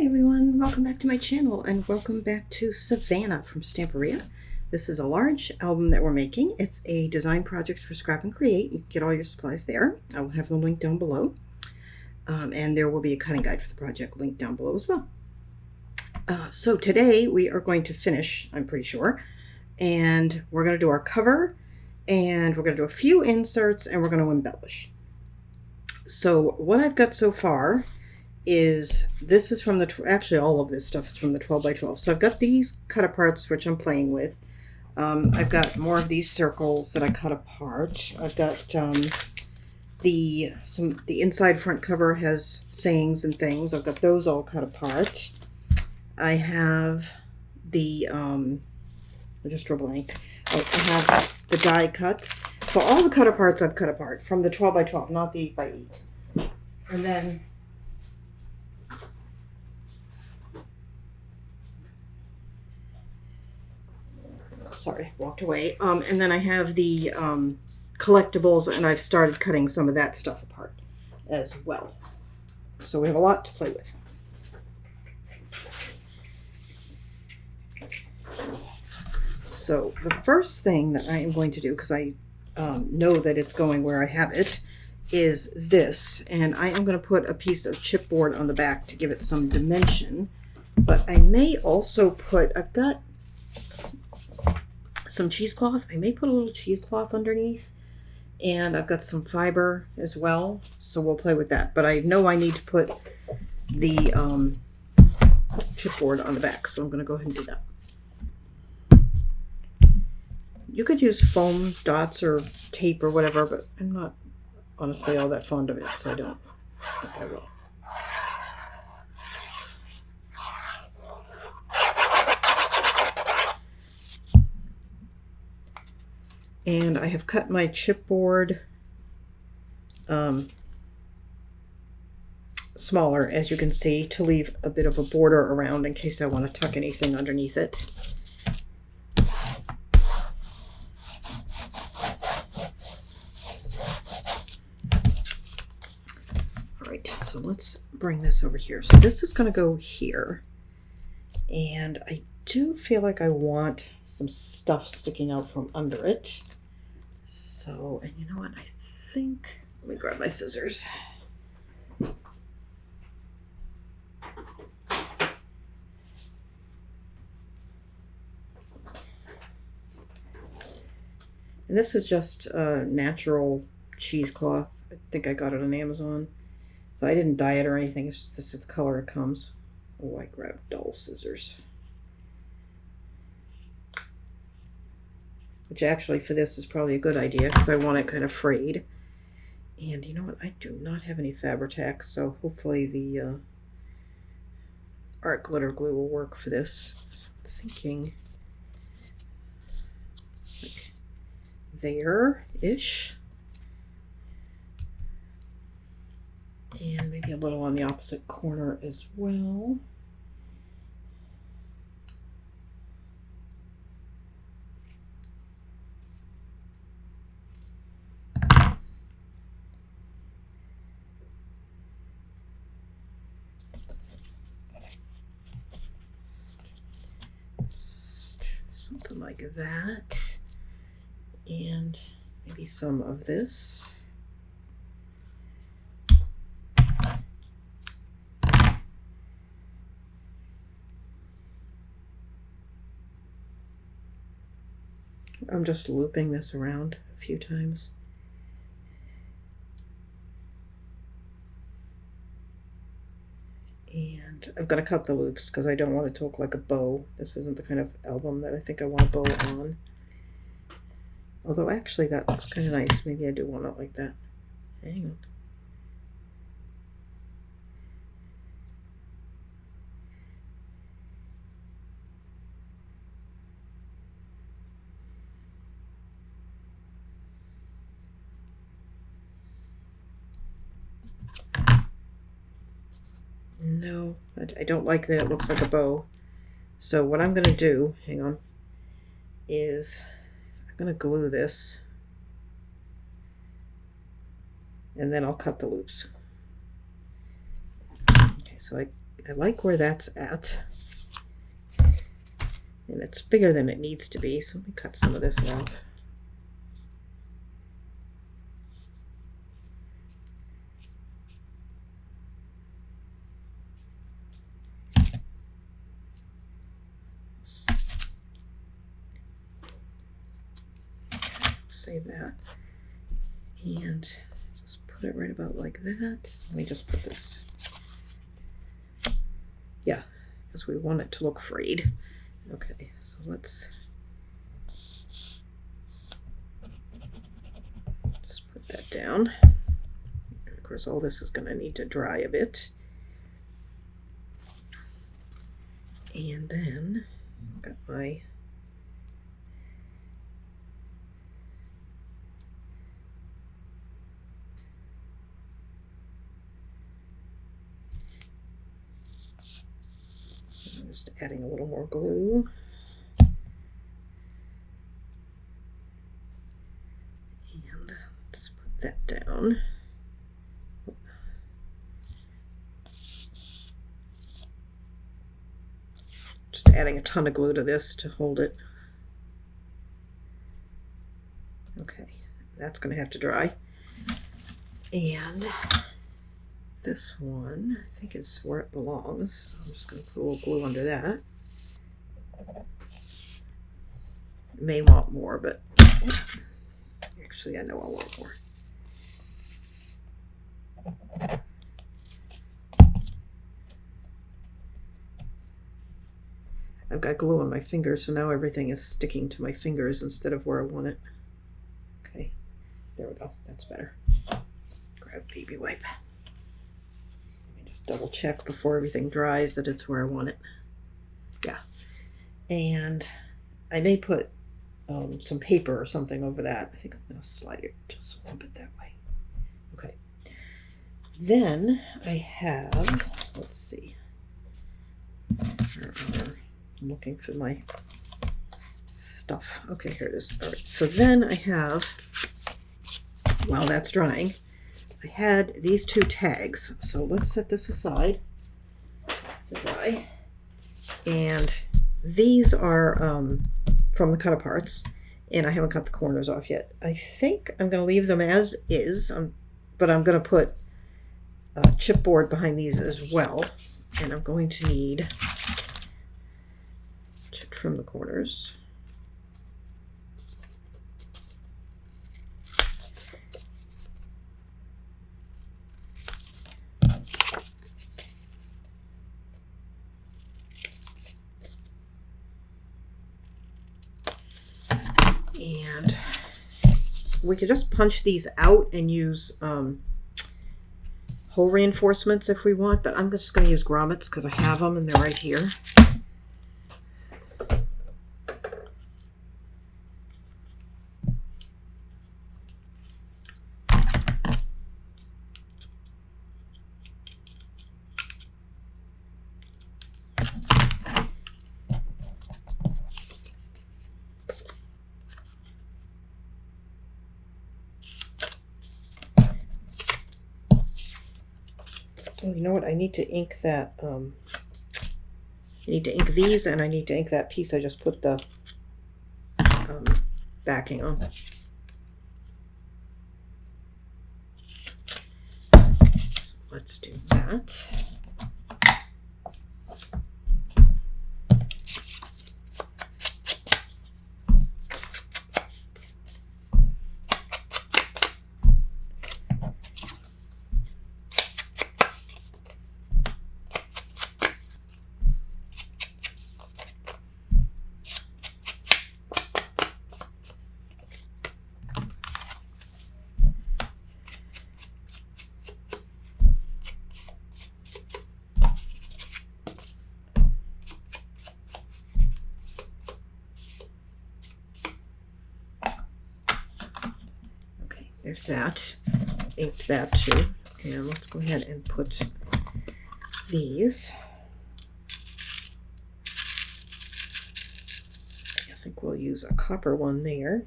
Hi everyone, welcome back to my channel and welcome back to Savana from Stamperia. This is a large album that we're making. It's a design project for Scrap and Create. You can get all your supplies there. I will have the link down below. And there will be a cutting guide for the project linked down below as well. So today we are going to finish, I'm pretty sure, and we're going to do our cover and we're going to do a few inserts and we're going to embellish. So what I've got so far is, this is from the, actually all of this stuff is from the 12 by 12. So I've got these cut aparts, which I'm playing with. I've got more of these circles that I cut apart. I've got the inside front cover has sayings and things. I've got those all cut apart. I have the, I just drew a blank. I have the die cuts. So all the cut aparts I've cut apart from the 12 by 12, not the 8 by 8. And then sorry, walked away. And then I have the collectibles, and I've started cutting some of that stuff apart as well. So we have a lot to play with. So the first thing that I am going to do, because I know that it's going where I have it, is this. And I am going to put a piece of chipboard on the back to give it some dimension. But I may also put, I've got some cheesecloth. I may put a little cheesecloth underneath, and I've got some fiber as well, so we'll play with that. But I know I need to put the chipboard on the back, so I'm going to go ahead and do that. You could use foam dots or tape or whatever, but I'm not honestly all that fond of it, so I don't think I will. And I have cut my chipboard smaller, as you can see, to leave a bit of a border around in case I want to tuck anything underneath it. All right, so let's bring this over here. So this is going to go here. And I do feel like I want some stuff sticking out from under it. So, and you know what, I think, let me grab my scissors. And this is just natural cheesecloth. I think I got it on Amazon. So I didn't dye it or anything, it's just, this is the color it comes. Oh, I grabbed dull scissors. Which actually for this is probably a good idea because I want it kind of frayed. And you know what? I do not have any Fabri-Tac, so hopefully the art glitter glue will work for this. So I'm thinking like there-ish. And maybe a little on the opposite corner as well. Something like that, and maybe some of this. I'm just looping this around a few times. And I'm going to cut the loops because I don't want it to look like a bow. This isn't the kind of album that I think I want a bow on. Although actually that looks kind of nice. Maybe I do want it like that. Hang on. No, I don't like that it looks like a bow. So what I'm going to do, hang on, is I'm going to glue this and then I'll cut the loops. Okay, so I I like where that's at. And it's bigger than it needs to be, so let me cut some of this off. Save that. And just put it right about like that. Let me just put this. Yeah, because we want it to look frayed. Okay, so let's just put that down. And of course, all this is going to need to dry a bit. And then I've got my just adding a little more glue. And let's put that down. Just adding a ton of glue to this to hold it. Okay, that's going to have to dry. And this one, I think, is where it belongs. I'm just going to put a little glue under that. May want more, but actually I know I want more. I've got glue on my fingers, so now everything is sticking to my fingers instead of where I want it. Okay, there we go. That's better. Grab a baby wipe. Just double check before everything dries that it's where I want it. Yeah. And I may put some paper or something over that. I think I'm going to slide it just a little bit that way. Okay. Then I have, let's see. I'm looking for my stuff. Okay, here it is. All right. So then I have, while that's drying, I had these two tags, so let's set this aside to dry. And these are from the cut-aparts, and I haven't cut the corners off yet. I think I'm going to leave them as is, but I'm going to put chipboard behind these as well, and I'm going to need to trim the corners. And we could just punch these out and use hole reinforcements if we want, but I'm just going to use grommets because I have them and they're right here. Oh, you know what? I need to ink that. I need to ink these, and I need to ink that piece I just put the backing on. So let's do that. There's that. Inked that too. And let's go ahead and put these. I think we'll use a copper one there.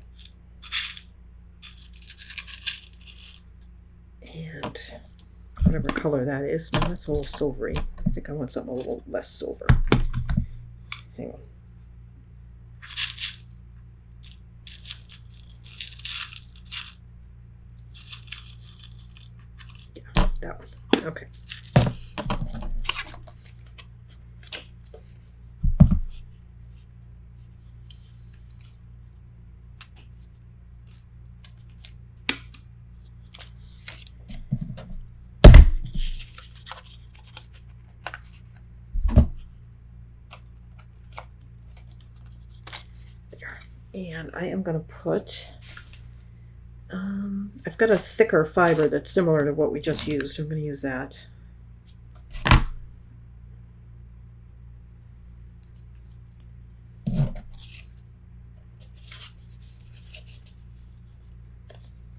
And whatever color that is. No, that's a little silvery. I think I want something a little less silver. Hang on. Yeah, that one. Okay. And I am going to put, I've got a thicker fiber that's similar to what we just used. I'm going to use that.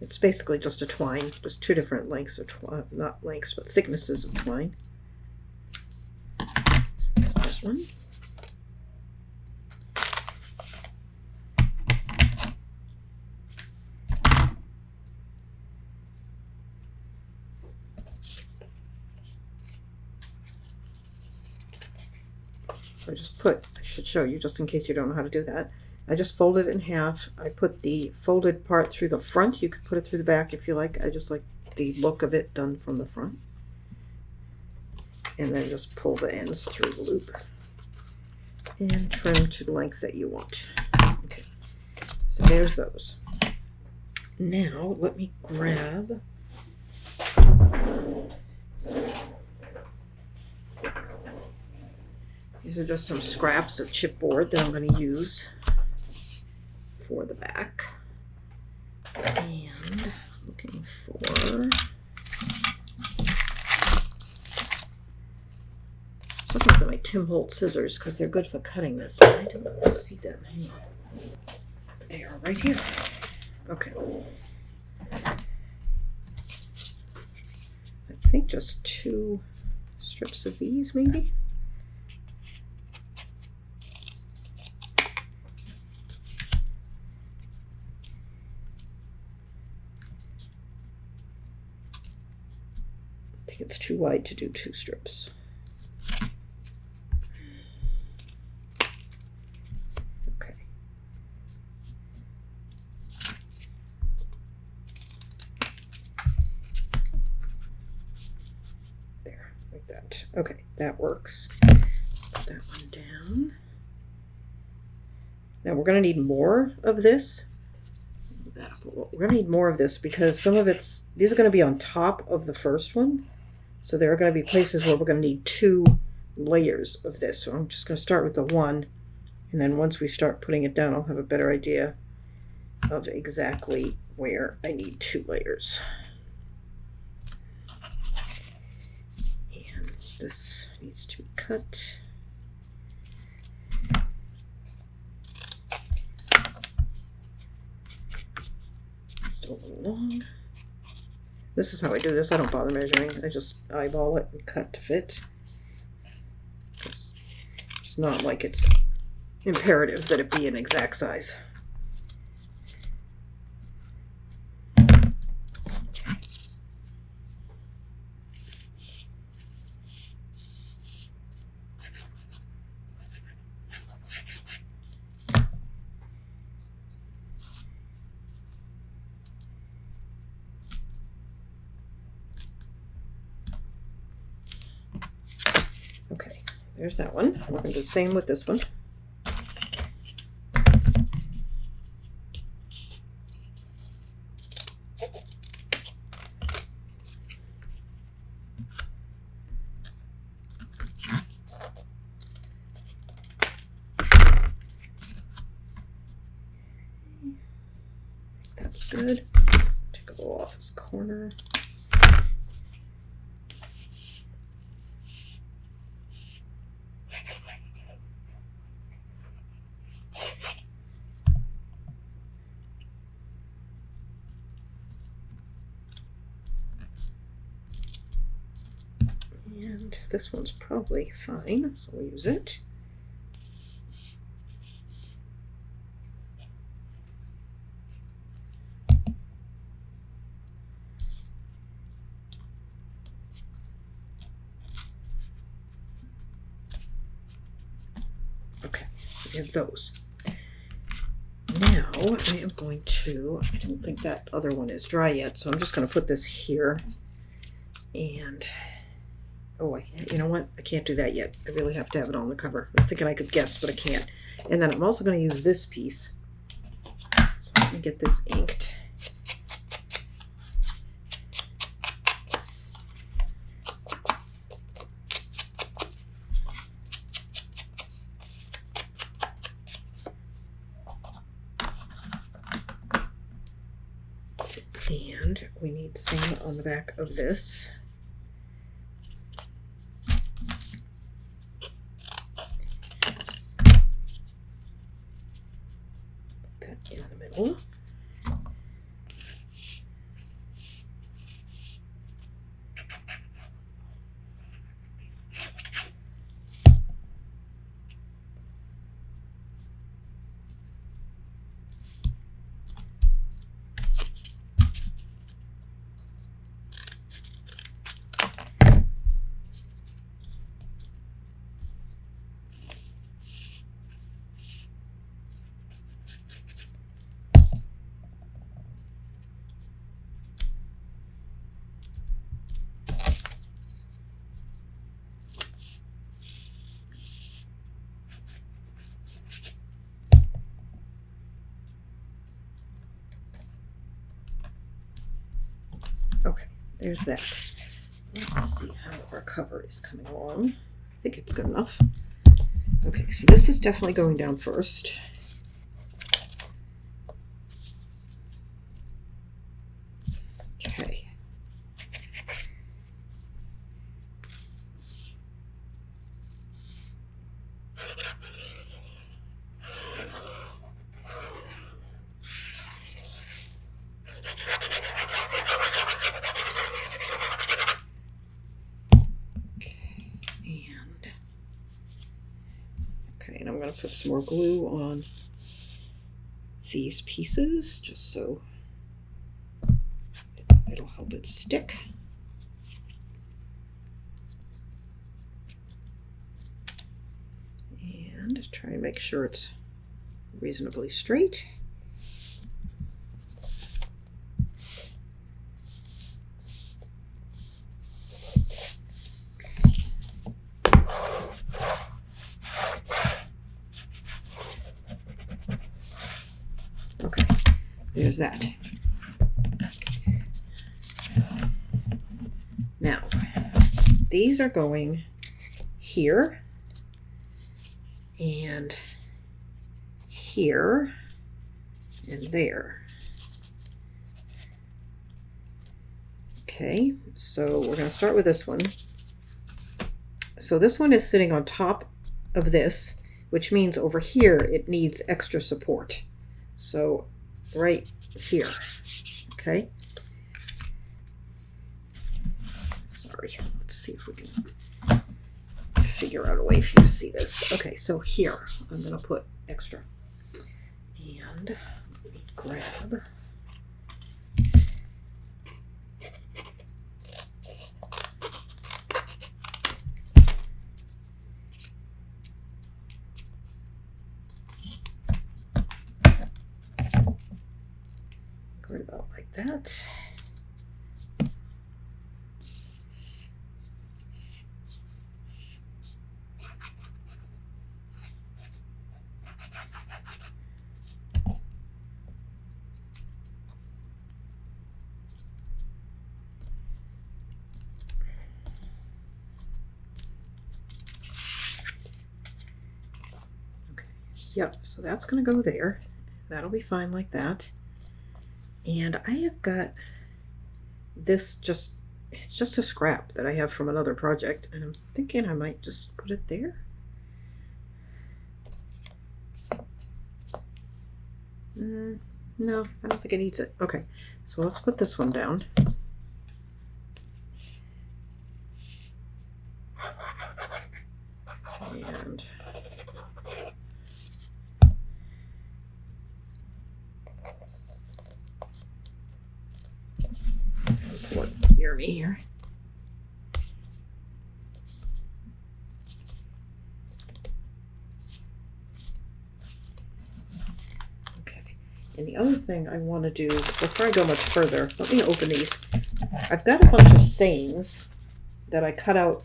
It's basically just a twine, just two different lengths of twine, not lengths, but thicknesses of twine. So there's that one. So I should show you just in case you don't know how to do that. I just fold it in half. I put the folded part through the front. You could put it through the back if you like. I just like the look of it done from the front. And then just pull the ends through the loop. And trim to the length that you want. Okay, so there's those. Now let me grab these are just some scraps of chipboard that I'm going to use for the back. And looking for looking for my Tim Holt scissors because they're good for cutting this. I don't see them. Hang on. They are right here. Okay. I think just 2 strips of these, maybe. I think it's too wide to do 2 strips. Okay. There, like that. Okay, that works. Put that one down. Now we're going to need more of this. We're going to need more of this because some of these are going to be on top of the first one. So there are going to be places where we're going to need 2 layers of this. So I'm just going to start with the one, and then once we start putting it down, I'll have a better idea of exactly where I need 2 layers. And this needs to be cut. Still a little long. This is how I do this. I don't bother measuring. I just eyeball it and cut to fit. It's not like it's imperative that it be an exact size. Okay, there's that one. We're going to do the same with this one. That's good. Take a little off this corner. And this one's probably fine, so we'll use it. We have those. Now I am going to, I don't think that other one is dry yet, so I'm just going to put this here. And, oh, you know what? I can't do that yet. I really have to have it on the cover. I was thinking I could guess, but I can't. And then I'm also going to use this piece. So let me get this inked. And we need some on the back of this. Put that in the middle. Okay, there's that. Let's see how our cover is coming along. I think it's good enough. Okay, so this is definitely going down first. Okay. And I'm going to put some more glue on these pieces just so it'll help it stick. And try and make sure it's reasonably straight. Okay, there's that. Now, these are going here and here and there. Okay, so we're going to start with this one. So this one is sitting on top of this, which means over here it needs extra support. So right here, okay? Sorry, let's see if we can figure out a way for you to see this. Okay, so here I'm going to put extra. And let me grab right about like that. Okay, yep, so that's going to go there. That'll be fine like that. And I have got this it's just a scrap that I have from another project, and I'm thinking I might just put it there. No, I don't think it needs it. Okay, so let's put this one down. And pull it near me here. And the other thing I want to do, before I go much further, let me open these. I've got a bunch of sayings that I cut out,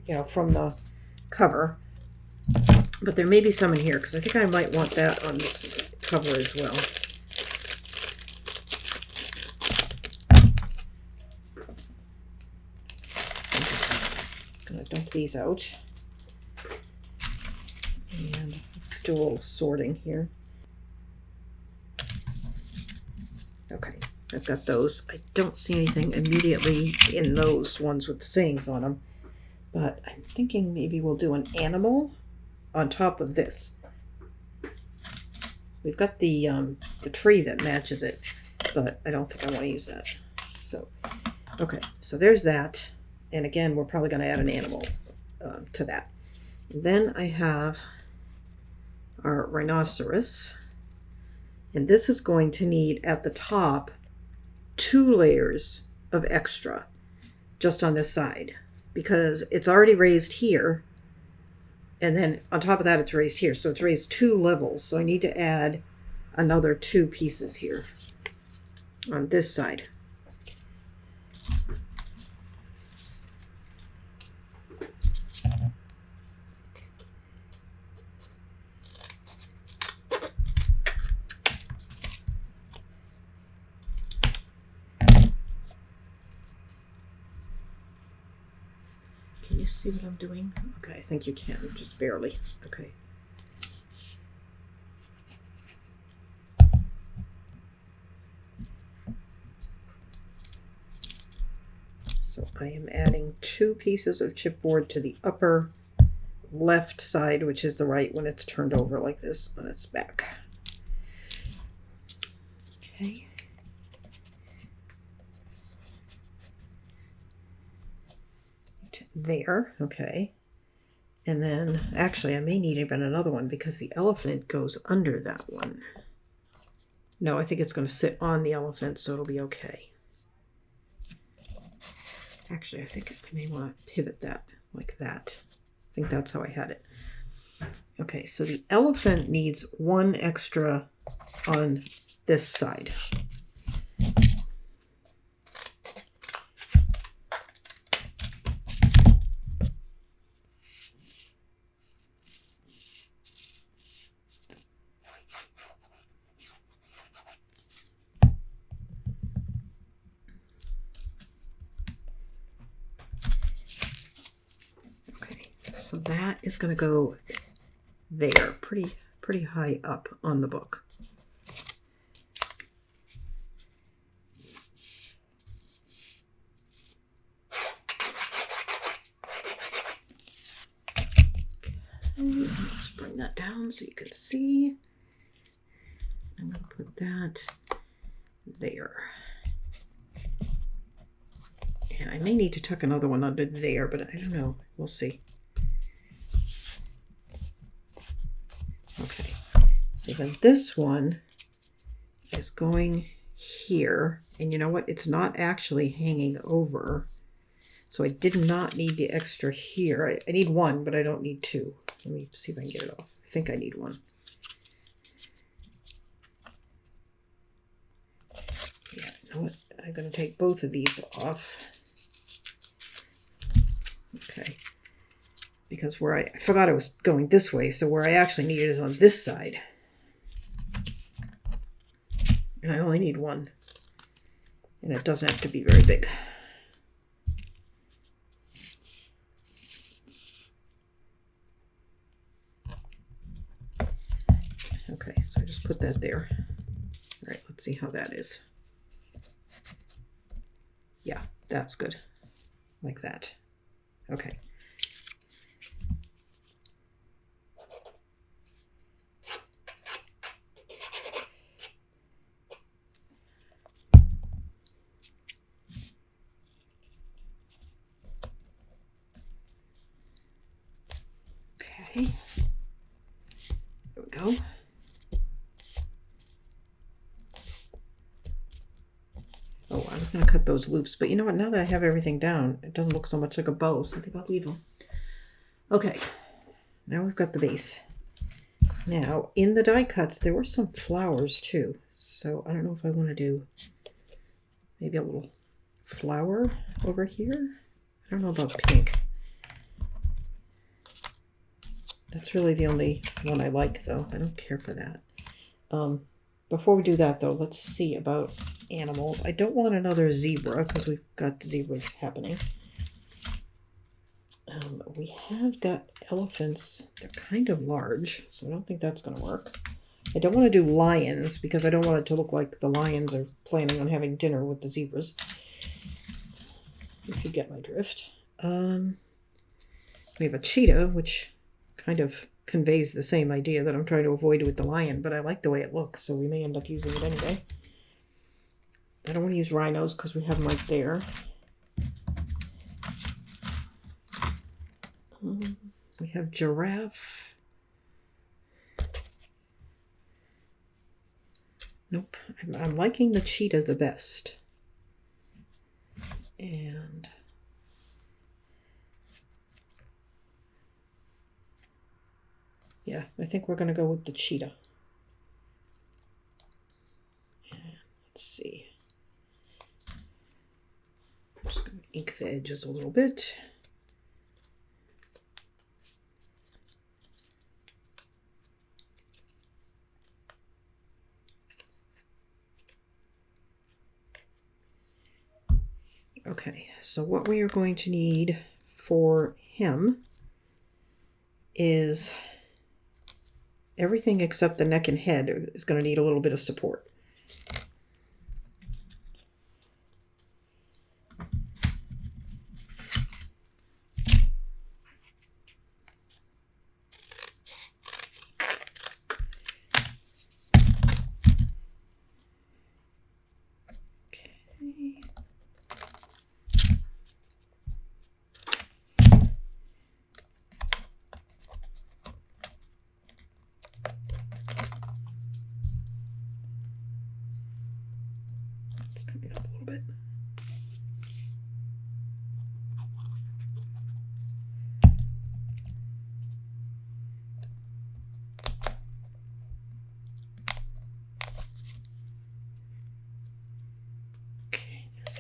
you know, from the cover. But there may be some in here, because I think I might want that on this cover as well. I'm just going to dump these out. And let's do a little sorting here. Okay, I've got those. I don't see anything immediately in those ones with the sayings on them. But I'm thinking maybe we'll do an animal on top of this. We've got the tree that matches it, but I don't think I want to use that. So, okay, so there's that. And again, we're probably going to add an animal to that. And then I have our rhinoceros. And this is going to need, at the top, 2 layers of extra just on this side, because it's already raised here, and then on top of that it's raised here, so it's raised 2 levels. So I need to add another 2 pieces here on this side. Can you see what I'm doing? Okay, I think you can, just barely. Okay. So I am adding 2 pieces of chipboard to the upper left side, which is the right when it's turned over like this on its back. Okay. There, okay. And then, actually, I may need even another one because the elephant goes under that one. No, I think it's going to sit on the elephant, so it'll be okay. Actually, I think I may want to pivot that like that. I think that's how I had it. Okay, so the elephant needs 1 extra on this side. So that is going to go there, pretty high up on the book. Okay, let's bring that down so you can see. I'm going to put that there. And I may need to tuck another one under there, but I don't know. We'll see. Okay, so then this one is going here, and you know what? It's not actually hanging over, so I did not need the extra here. I need 1, but I don't need 2. Let me see if I can get it off. I think I need 1. Yeah, you know what? I'm going to take both of these off. Okay. Because where I forgot I was going this way, so where I actually need it is on this side. And I only need 1. And it doesn't have to be very big. Okay, so I just put that there. All right, let's see how that is. Yeah, that's good. Like that. Okay. Okay, there we go. Oh, I was going to cut those loops, but you know what? Now that I have everything down, it doesn't look so much like a bow, so I think I'll leave them. Okay, now we've got the base. Now, in the die cuts, there were some flowers too. So I don't know if I want to do maybe a little flower over here. I don't know about pink. That's really the only one I like, though. I don't care for that. Before we do that, though, let's see about animals. I don't want another zebra because we've got zebras happening. We have got elephants. They're kind of large, so I don't think that's going to work. I don't want to do lions because I don't want it to look like the lions are planning on having dinner with the zebras. If you get my drift. We have a cheetah, which kind of conveys the same idea that I'm trying to avoid with the lion, but I like the way it looks, so we may end up using it anyway. I don't want to use rhinos because we have them right there. We have giraffe. Nope, I'm liking the cheetah the best. And yeah, I think we're going to go with the cheetah. And let's see. I'm just going to ink the edges a little bit. Okay, so what we are going to need for him is everything except the neck and head is going to need a little bit of support.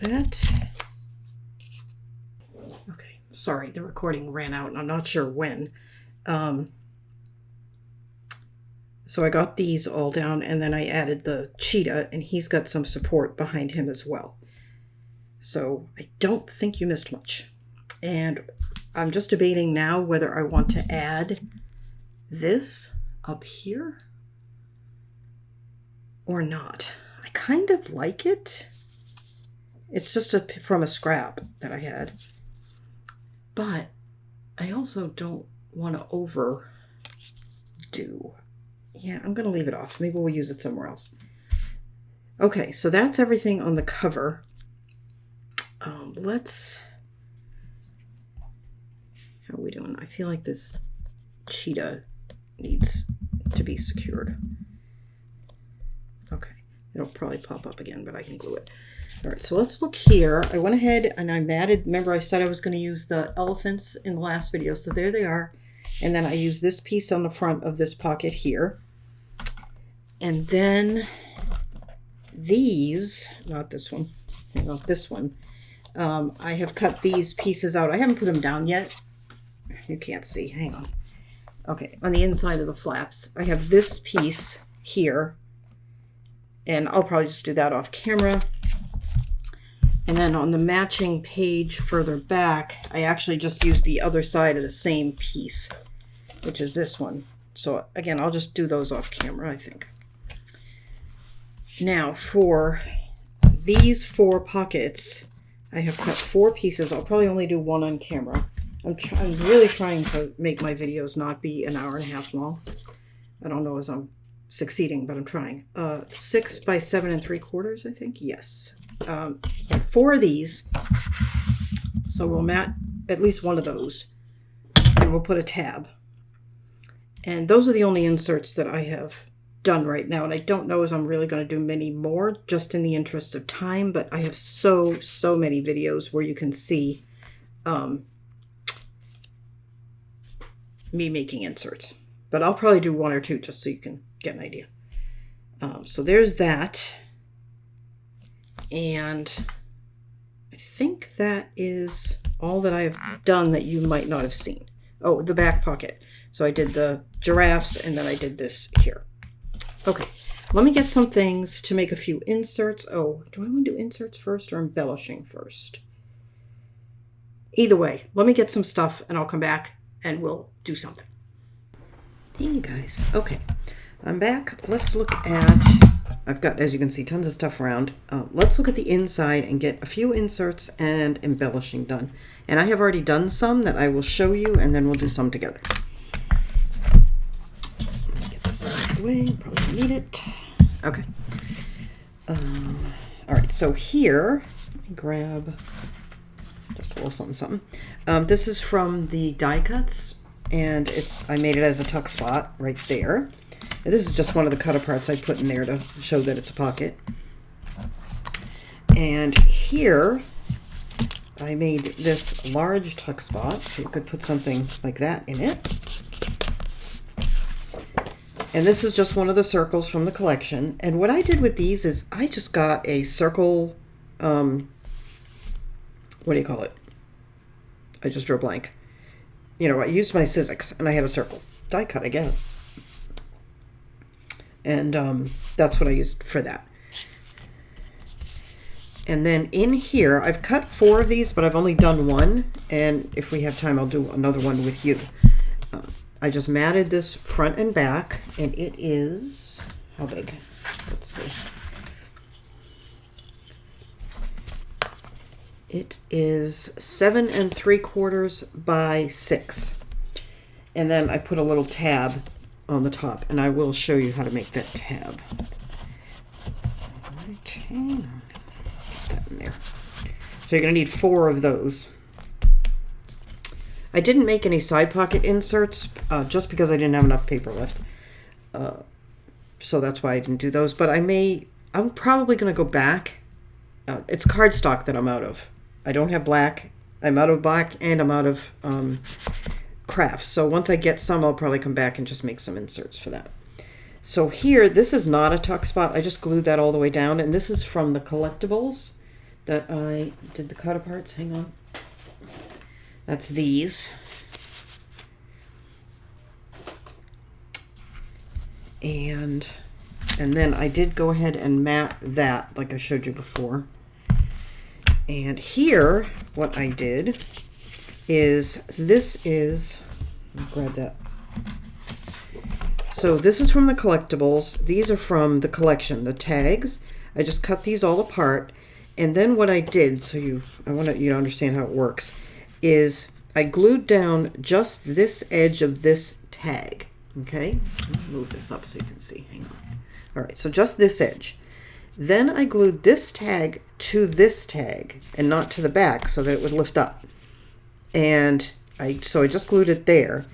That. Okay, sorry, the recording ran out and I'm not sure when. So I got these all down and then I added the cheetah and he's got some support behind him as well. So I don't think you missed much. And I'm just debating now whether I want to add this up here or not. I kind of like it. It's just from a scrap that I had. But I also don't want to overdo. Yeah, I'm going to leave it off. Maybe we'll use it somewhere else. Okay, so that's everything on the cover. How are we doing? I feel like this cheetah needs to be secured. Okay, it'll probably pop up again, but I can glue it. All right, so let's look here. I went ahead and I matted. Remember I said I was going to use the elephants in the last video, so there they are. And then I use this piece on the front of this pocket here. And then these, not this one, not this one. I have cut these pieces out. I haven't put them down yet. You can't see, hang on. Okay, on the inside of the flaps, I have this piece here. And I'll probably just do that off camera. And then on the matching page further back, I actually just used the other side of the same piece, which is this one. So again, I'll just do those off camera, I think. Now for these 4 pockets, I have cut 4 pieces. I'll probably only do one on camera. I'm really trying to make my videos not be an hour and a half long. I don't know as I'm succeeding, but I'm trying. 6 by 7 3/4, I think. Yes. So 4 of these. So we'll mat at least one of those. And we'll put a tab. And those are the only inserts that I have done right now. And I don't know as I'm really going to do many more, just in the interest of time. But I have so many videos where you can see me making inserts. But I'll probably do 1 or 2 just so you can get an idea. So there's that. And I think that is all that I've done that you might not have seen. Oh, the back pocket. So I did the giraffes and then I did this here. Okay, let me get some things to make a few inserts. Oh, do I want to do inserts first or embellishing first? Either way, let me get some stuff and I'll come back and we'll do something. Hey, you guys. Okay, I'm back. Let's look at, I've got, as you can see, tons of stuff around. Let's look at the inside and get a few inserts and embellishing done. And I have already done some that I will show you, and then we'll do some together. Let me get this out of the way. Probably don't need it. Okay. All right, so here, let me grab just a little something. This is from the die cuts, and I made it as a tuck spot right there. And this is just one of the cut aparts I put in there to show that it's a pocket. And here I made this large tuck spot, so you could put something like that in it. And this is just one of the circles from the collection. And what I did with these is I just got a circle, what do you call it? I just drew a blank. You know, I used my Sizzix and I had a circle. Die cut, I guess. And that's what I used for that. And then in here, I've cut 4 of these, but I've only done one. And if we have time, I'll do another one with you. I just matted this front and back, and it is, how big? Let's see. It is 7 3/4 by 6. And then I put a little tab on the top, and I will show you how to make that tab. Hang on. Put that in there. So you're going to need 4 of those. I didn't make any side pocket inserts just because I didn't have enough paper left. So that's why I didn't do those. But I'm probably going to go back. It's cardstock that I'm out of. I don't have black. I'm out of black and I'm out of crafts. So once I get some, I'll probably come back and just make some inserts for that. So here, this is not a tuck spot. I just glued that all the way down. And this is from the collectibles that I did the cut aparts. Hang on. That's these. And then I did go ahead and mat that like I showed you before. And here, what I did is, let me grab that. So this is from the collectibles. These are from the collection, the tags. I just cut these all apart. And then what I did, I want you to understand how it works, is I glued down just this edge of this tag. Okay? Let me move this up so you can see. Hang on. All right, so just this edge. Then I glued this tag to this tag and not to the back so that it would lift up. And so I just glued it there.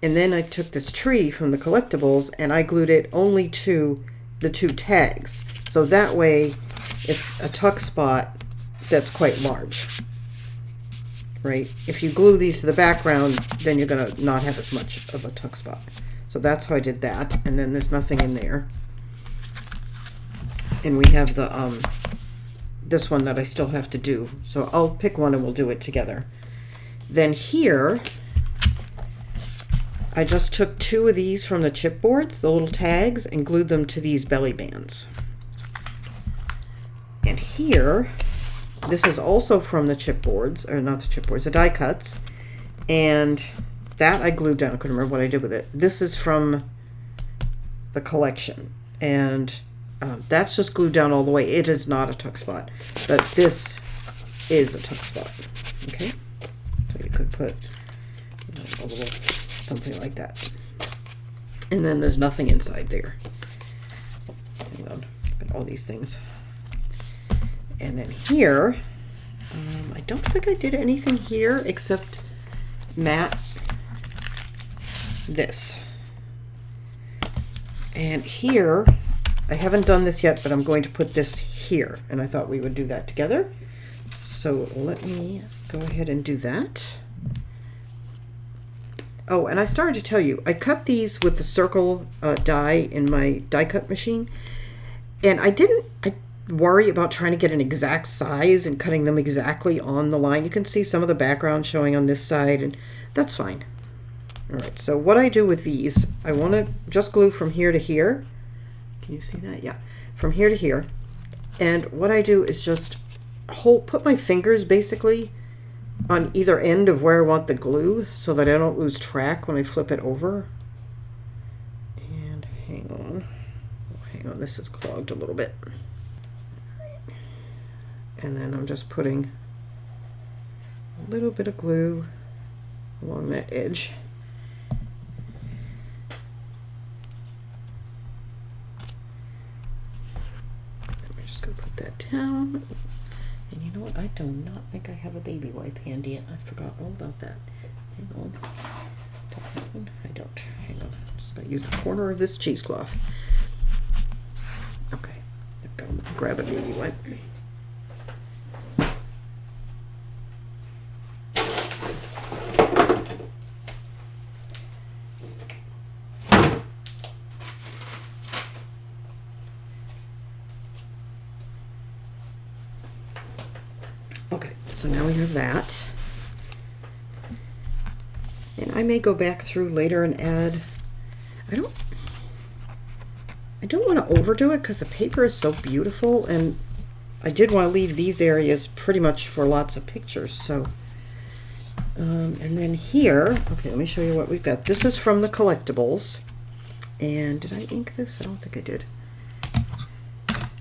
And then I took this tree from the collectibles and I glued it only to the 2 tags. So that way it's a tuck spot that's quite large. Right? If you glue these to the background, then you're going to not have as much of a tuck spot. So that's how I did that. And then there's nothing in there. And we have the this one that I still have to do. So I'll pick one and we'll do it together. Then here, I just took 2 of these from the chipboards, the little tags, and glued them to these belly bands. And here, this is also from the chipboards, or not the chipboards, the die cuts. And that I glued down. I couldn't remember what I did with it. This is from the collection. And that's just glued down all the way. It is not a tuck spot, but this is a tuck spot. Okay, so you could put a little something like that, and then there's nothing inside there. Hang on, got all these things, and then here, I don't think I did anything here except mat this, and here. I haven't done this yet, but I'm going to put this here, and I thought we would do that together. So let me go ahead and do that. Oh, and I started to tell you, I cut these with the circle die in my die cut machine, And I worry about trying to get an exact size and cutting them exactly on the line. You can see some of the background showing on this side, and that's fine. All right, so what I do with these, I want to just glue from here to here. Can you see that? Yeah, from here to here. And what I do is just put my fingers basically on either end of where I want the glue so that I don't lose track when I flip it over. And hang on, this is clogged a little bit. And then I'm just putting a little bit of glue along that edge. I'm just going to put that down. And you know what? I do not think I have a baby wipe handy. I forgot all about that. Hang on. I don't. Hang on. I'm just going to use a corner of this cheesecloth. Okay. There we go. Grab a baby wipe. Okay, so now we have that. And I may go back through later and add, I don't want to overdo it because the paper is so beautiful, and I did want to leave these areas pretty much for lots of pictures. So, and then here, okay, let me show you what we've got. This is from the collectibles. And did I ink this? I don't think I did.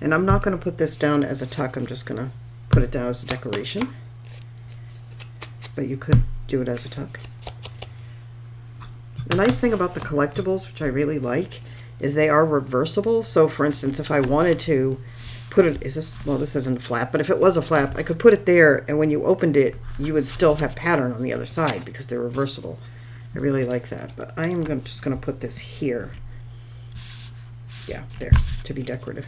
And I'm not going to put this down as a tuck. I'm just going to put it down as a decoration, but you could do it as a tuck. The nice thing about the collectibles, which I really like, is they are reversible. So for instance, if I wanted to put it, well, this isn't a flap, but if it was a flap, I could put it there, and when you opened it, you would still have pattern on the other side because they're reversible. I really like that, but I am just going to put this here. Yeah, there, to be decorative.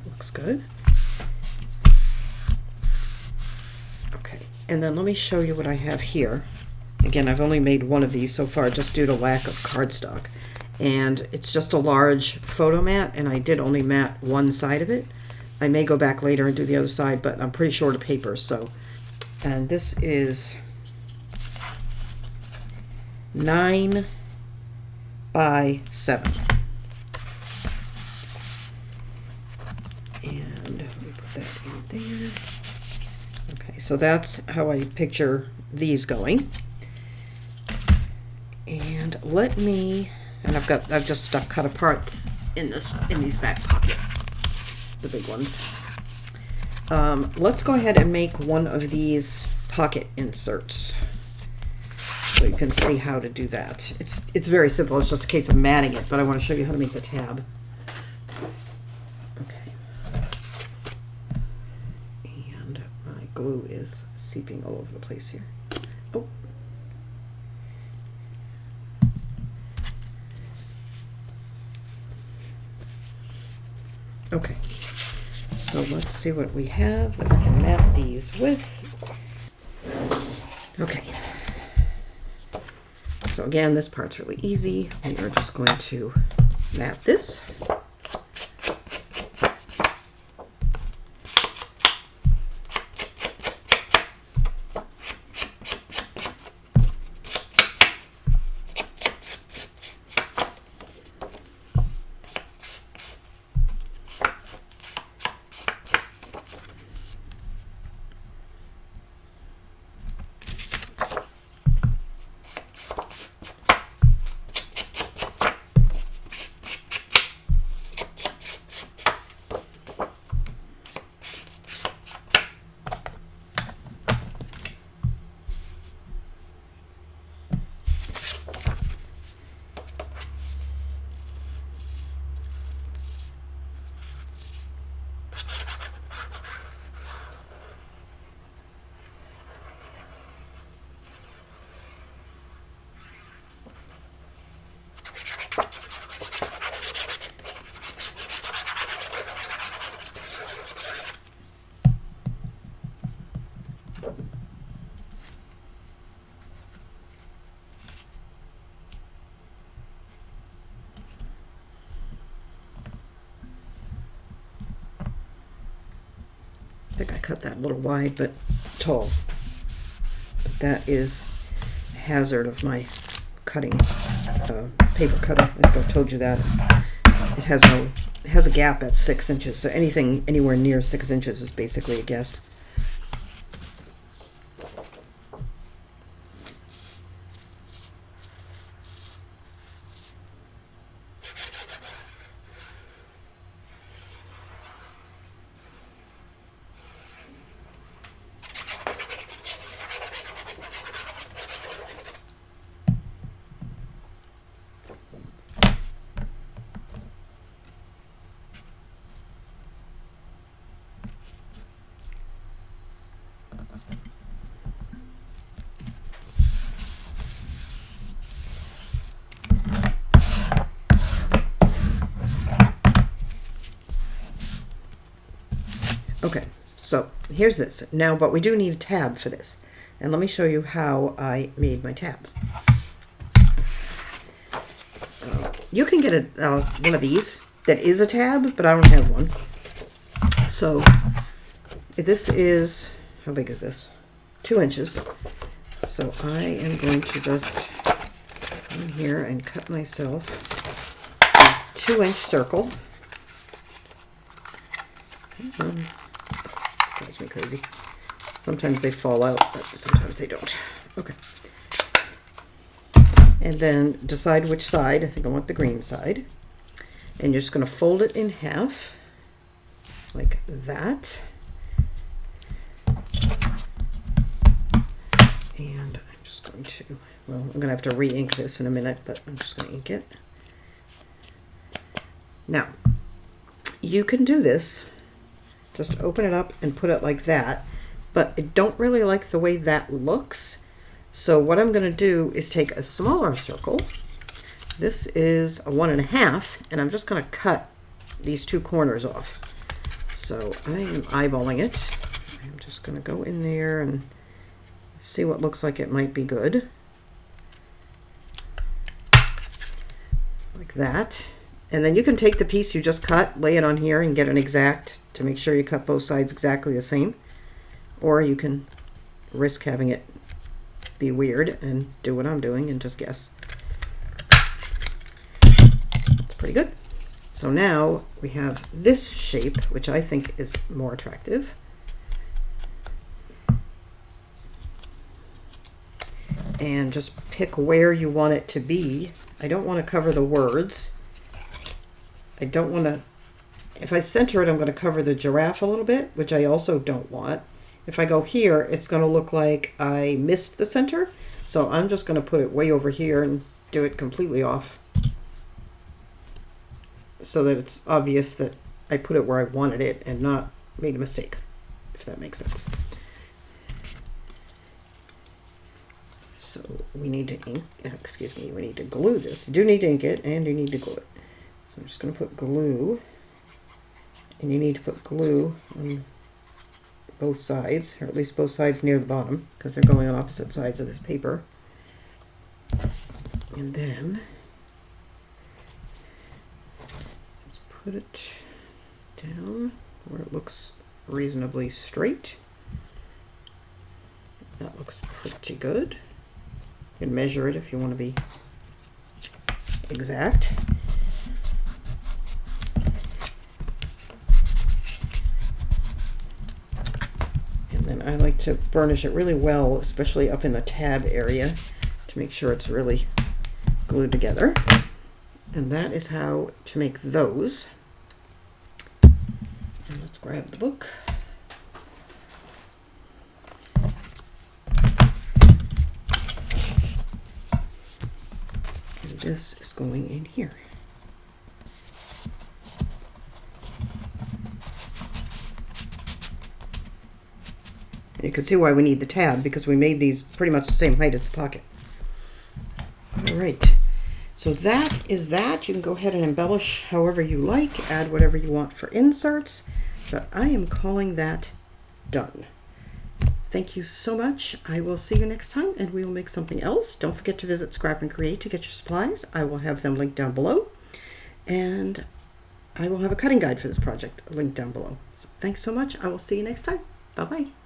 Looks good. Okay, and then let me show you what I have here. Again, I've only made one of these so far just due to lack of cardstock. And it's just a large photo mat, and I did only mat one side of it. I may go back later and do the other side, but I'm pretty short of paper, so. And this is 9 by 7. And let me put that in there. Okay, so that's how I picture these going. And let me, and I've just stuck cut aparts in these back pockets, the big ones. Let's go ahead and make one of these pocket inserts so you can see how to do that. It's very simple. It's just a case of matting it, but I want to show you how to make the tab. Glue is seeping all over the place here. Oh. Okay, so let's see what we have that we can mat these with. Okay, so again, this part's really easy. We are just going to mat this. cut that a little wide but tall. But that is a hazard of my cutting, paper cutting. I think I told you that. It has a gap at 6 inches, so anything anywhere near 6 inches is basically a guess. Okay, so here's this. Now, but we do need a tab for this. And let me show you how I made my tabs. You can get one of these that is a tab, but I don't have one. So this is, how big is this? 2 inches. So I am going to just come in here and cut myself a 2-inch circle. Drives me crazy. Sometimes they fall out, but sometimes they don't. Okay. And then decide which side. I think I want the green side. And you're just going to fold it in half, like that. And I'm just going to, well, I'm going to have to re-ink this in a minute, but I'm just going to ink it. Now, you can do this. Just open it up and put it like that, but I don't really like the way that looks. So what I'm going to do is take a smaller circle. This is a 1.5, and I'm just going to cut these 2 corners off. So I am eyeballing it. I'm just going to go in there and see what looks like it might be good. Like that. And then you can take the piece you just cut, lay it on here, and get an exact to make sure you cut both sides exactly the same. Or you can risk having it be weird and do what I'm doing and just guess. It's pretty good. So now we have this shape, which I think is more attractive. And just pick where you want it to be. I don't want to cover the words. I don't want to, if I center it, I'm going to cover the giraffe a little bit, which I also don't want. If I go here, it's going to look like I missed the center. So I'm just going to put it way over here and do it completely off, so that it's obvious that I put it where I wanted it and not made a mistake, if that makes sense. So we need to ink, excuse me, we need to glue this. You do need to ink it and you need to glue it. So I'm just going to put glue, and you need to put glue on both sides, or at least both sides near the bottom, because they're going on opposite sides of this paper. And then just put it down where it looks reasonably straight. That looks pretty good. You can measure it if you want to be exact. And I like to burnish it really well, especially up in the tab area, to make sure it's really glued together. And that is how to make those. And let's grab the book. And this is going in here. You can see why we need the tab, because we made these pretty much the same height as the pocket. All right, so that is that. You can go ahead and embellish however you like, add whatever you want for inserts, but I am calling that done. Thank you so much. I will see you next time, and we will make something else. Don't forget to visit Scrap and Create to get your supplies. I will have them linked down below, and I will have a cutting guide for this project linked down below. So thanks so much. I will see you next time. Bye-bye.